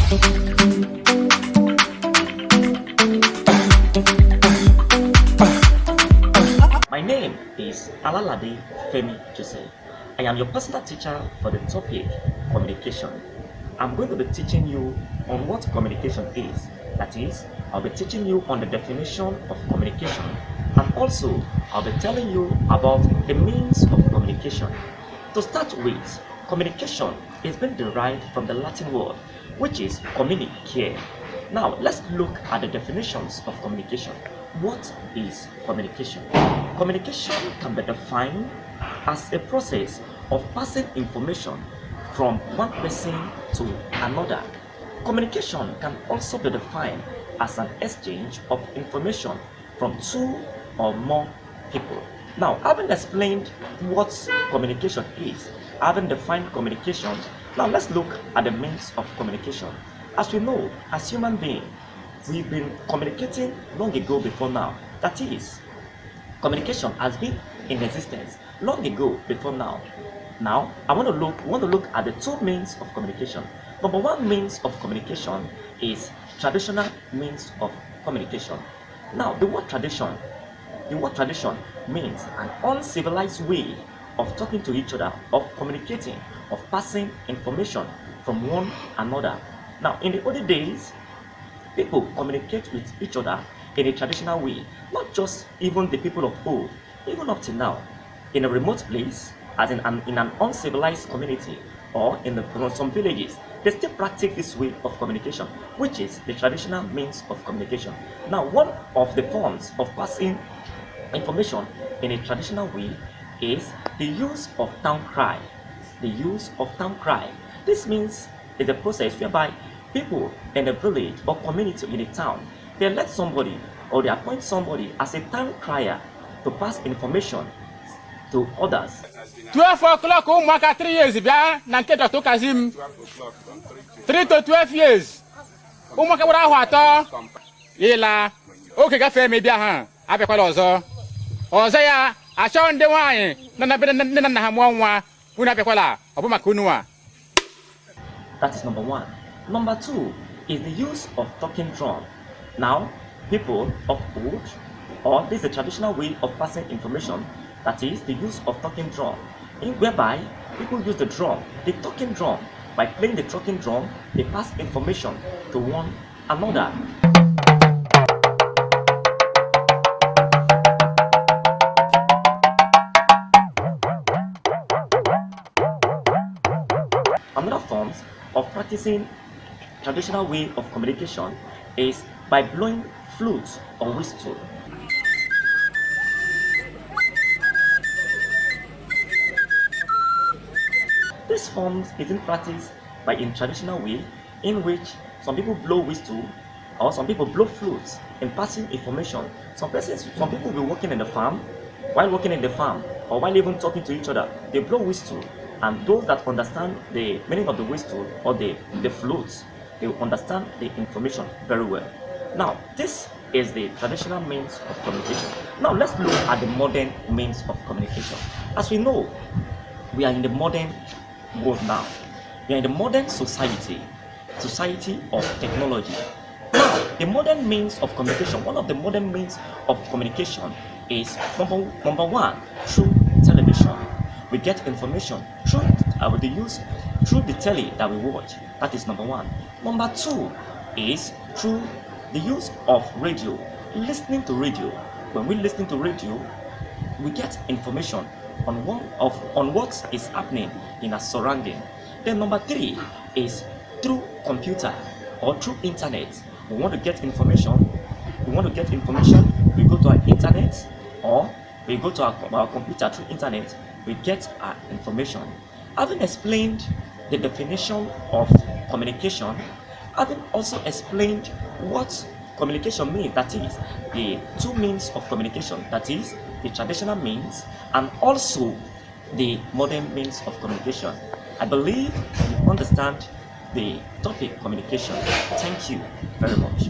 My name is Alalade Femi Joseph. I am your personal teacher for the topic communication. I'm going to be teaching you on what communication is. That is, I'll be teaching you on the definition of communication, and also I'll be telling you about the means of communication. To start with, communication is being derived from the Latin word, which is communicare. Now, let's look at the definitions of communication. What is communication? Communication can be defined as a process of passing information from one person to another. Communication can also be defined as an exchange of information from two or more people. Now, having explained what communication is, having defined communication, now let's look at the means of communication. As we know, as human beings, we've been communicating long ago before now. That is, communication has been in existence long ago before now. Now, I want to look at the two means of communication. Number one means of communication is traditional means of communication. Now, the word tradition means an uncivilized way of talking to each other, of communicating, of passing information from one another. Now, in the olden days, people communicate with each other in a traditional way, not just even the people of old, even up to now. In a remote place, as in an uncivilized community, or in some villages, they still practice this way of communication, which is the traditional means of communication. Now, one of the forms of passing information in a traditional way is the use of town cry. The use of town cry. This means it's a process whereby people in a village or community in a town, they elect somebody or they appoint somebody as a town crier to pass information to others. 12 o'clock, 3 years, Dr. Kazim. 3 to 12 years. Yela, okay, cafe maybe a abequalozo. Or say, I saw the wine, That is number one. Number two is the use of talking drum. Now, people of old, or this is a traditional way of passing information, that is the use of talking drum, whereby people use the drum, the talking drum. By playing the talking drum, they pass information to one another. Another forms of practicing traditional way of communication is by blowing flute or whistle. This form is in practice by in traditional way in which some people blow whistle or some people blow flutes in passing information. Some people will be working in the farm. While working in the farm or while even talking to each other, they blow whistle, and those that understand the meaning of the whistle or the flutes, they will understand the information very well. Now, this is the traditional means of communication. Now, let's look at the modern means of communication. As we know, we are in the modern world now. We are in the modern society of technology. Now, the modern means of communication, one of the modern means of communication is number one, through television. We get information through the telly that we watch. That is number one. Number two is through the use of radio, listening to radio. When we listen to radio, we get information on what is happening in our surrounding. Then number three is through computer or through internet. We want to get information. We go to our internet or we go to our computer through internet. We get our information. Having explained the definition of communication, having also explained what communication means, that is the two means of communication, that is the traditional means and also the modern means of communication, I believe you understand the topic communication. Thank you very much.